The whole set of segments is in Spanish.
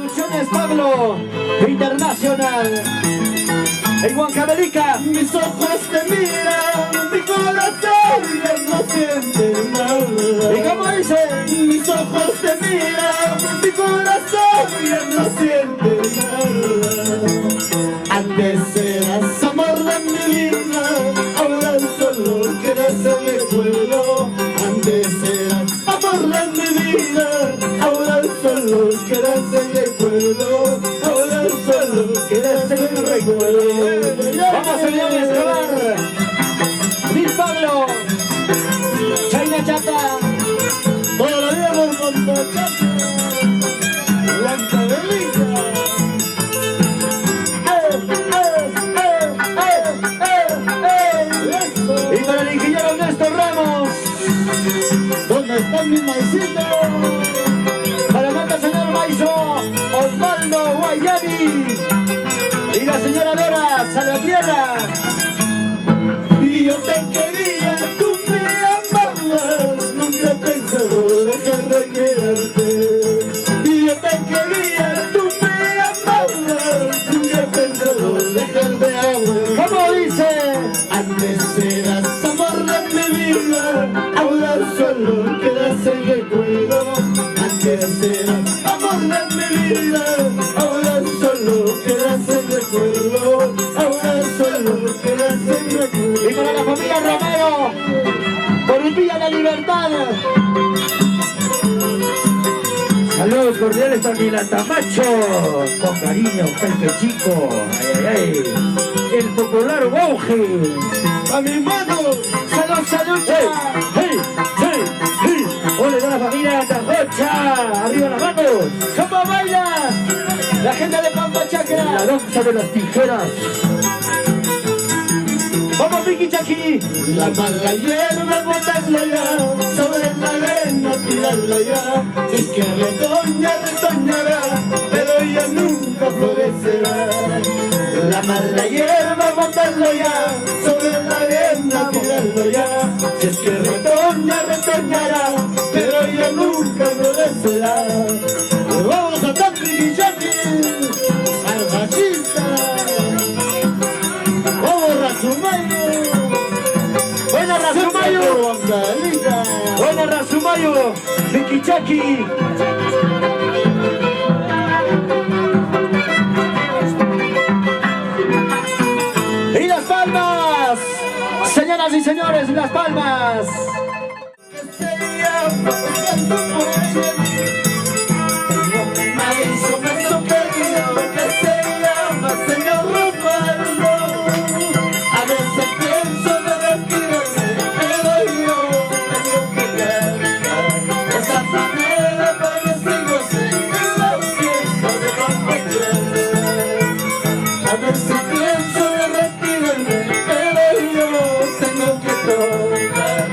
Producciones Pablo Internacional. En Huancavelica. Mis ojos te miran, mi corazón ya no siente nada. ¿Y cómo dice? Mis ojos te miran, mi corazón ya no siente nada. Antes eras amor de mi vida, ahora solo quedas el recuerdo. Antes eras amor de mi vida, ahora solo quedas el recuerdo. Ahora solo quedas el recuerdo. Vamos, señores, a grabar. Luis Pablo, China Chata. Todavía por Montachata, Huancavelica. Y para el ingeniero Néstor Ramos. ¿Dónde está mi maicito? Para Mata señor Maizo, Osvaldo Guayani. Y la señora Dora Salvatierra. Y yo te quería, tú me amabas, nunca he pensado dejar de quererte. Y yo te quería, tú me amabas, nunca he pensado dejar de amar. ¿Cómo dice? Antes eras amor de mi vida, ahora solo quedas el recuerdo. Antes eras amor de mi vida, ahora solo quedas el recuerdo. Ahora solo quedas el recuerdo. Y para la familia Romero, por el Villa de Libertad. Saludos cordiales también a Tamacho, con cariño, Pepe Chico, ay, ay, ay, el popular Bauge. A mi mano, ¡Salud, salud! ¡Hey, hey, hey, hey! ¡Ole de la familia Tajocha! ¡Arriba las manos! ¿Cómo baila la gente de Pampa Chacra? La danza de las tijeras. ¡Vamos, Vicky Chaki! la mala hierba botarla ya, sobre la arena tirarla ya. Si es que retoña, retoñará, pero ella nunca florecerá. La mala hierba botarla ya, sobre la arena tirarla ya. Si es que retoña, retoñará, pero ella nunca florecerá. Vamos a Tapri Guillaki, Arbachista. Vamos Razumayo. ¡Buena Razumayo! Huancavelica. ¡Buena Razumayo! ¡Vicky Chaki! ¡Y Las Palmas! Señoras y señores, Las Palmas. Que se llama buscando por ella. Tengo mi maíz, beso querido que se llama señor Rafael. A veces pienso de retirarme, pero yo tengo que cantar. De esa manera para que sigo en la fiesta de Pampachán. A veces pienso de retirarme, pero yo tengo que tocar.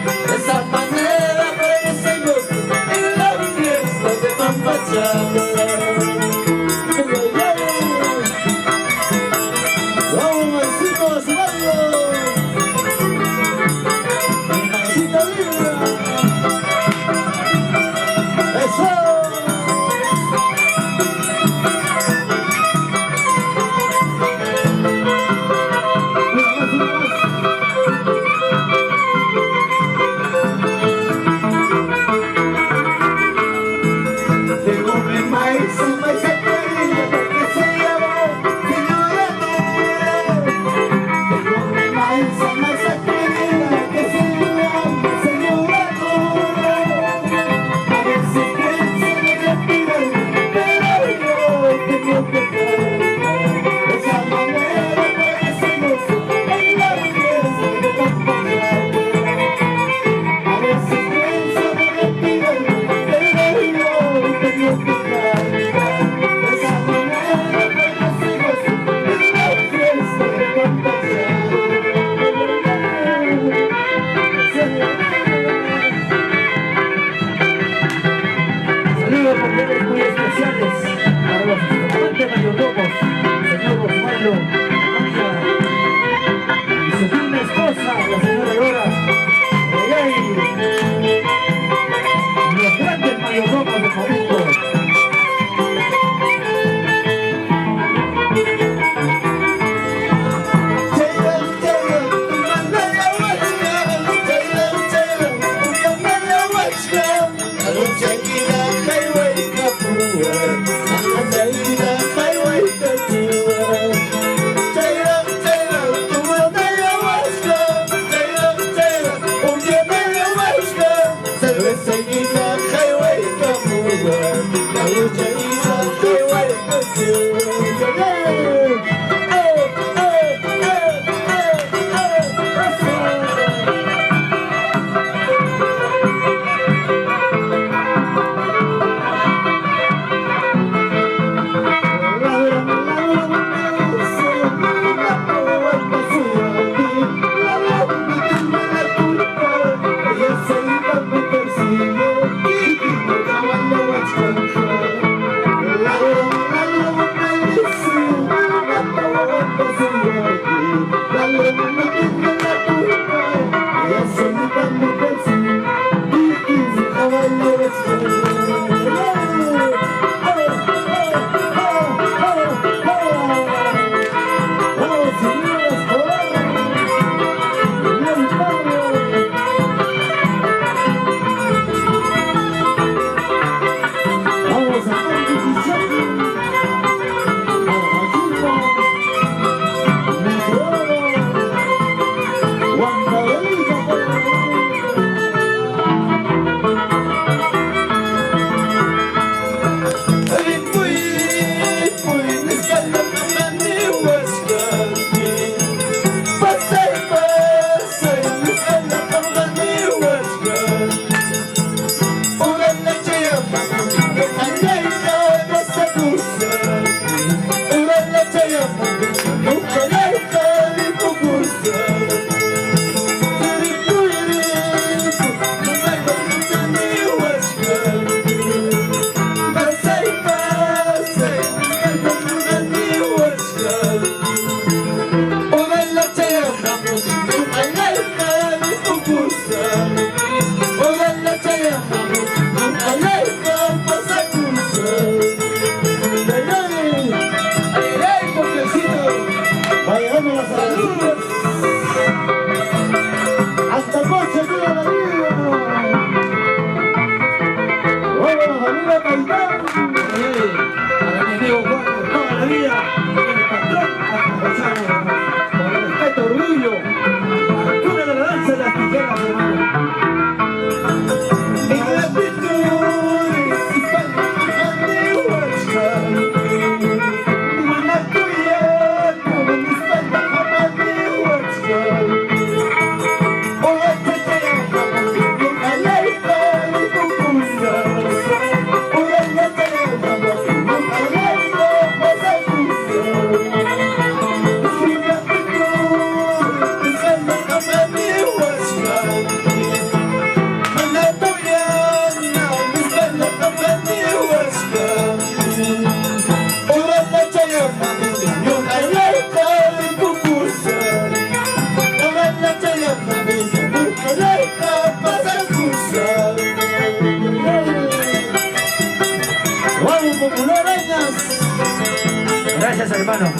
Gracias, hermano.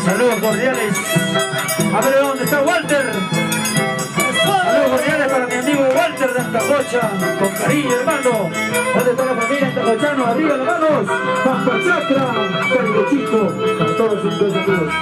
Saludos cordiales. A ver dónde está Walter. Saludos cordiales para mi amigo Walter de Antacocha. Con cariño, hermano. ¿Dónde está la familia antacochano? Arriba las manos. Pampa Chacra, Caribe Chico. Para todos sus amigos.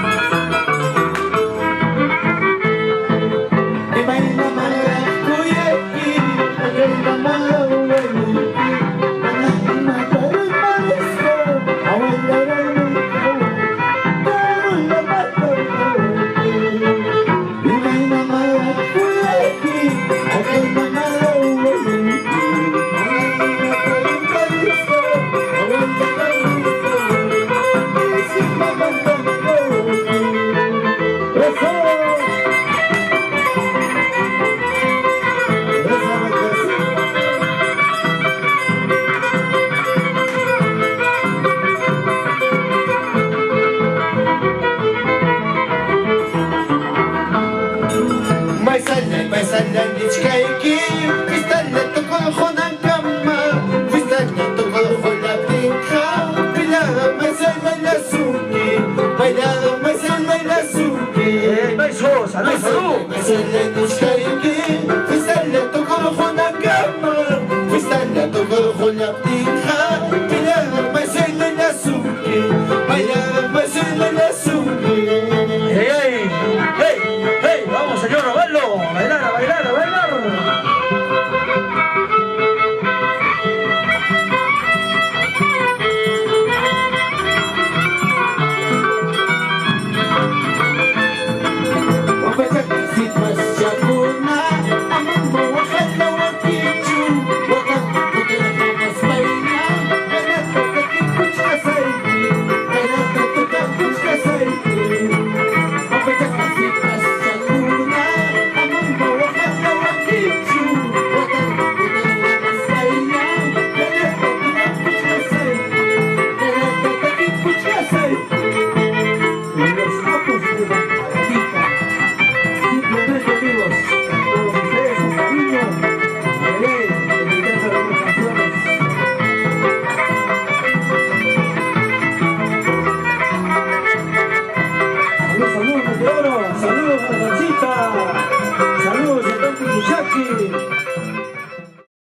Saludos, saludos, meteoro.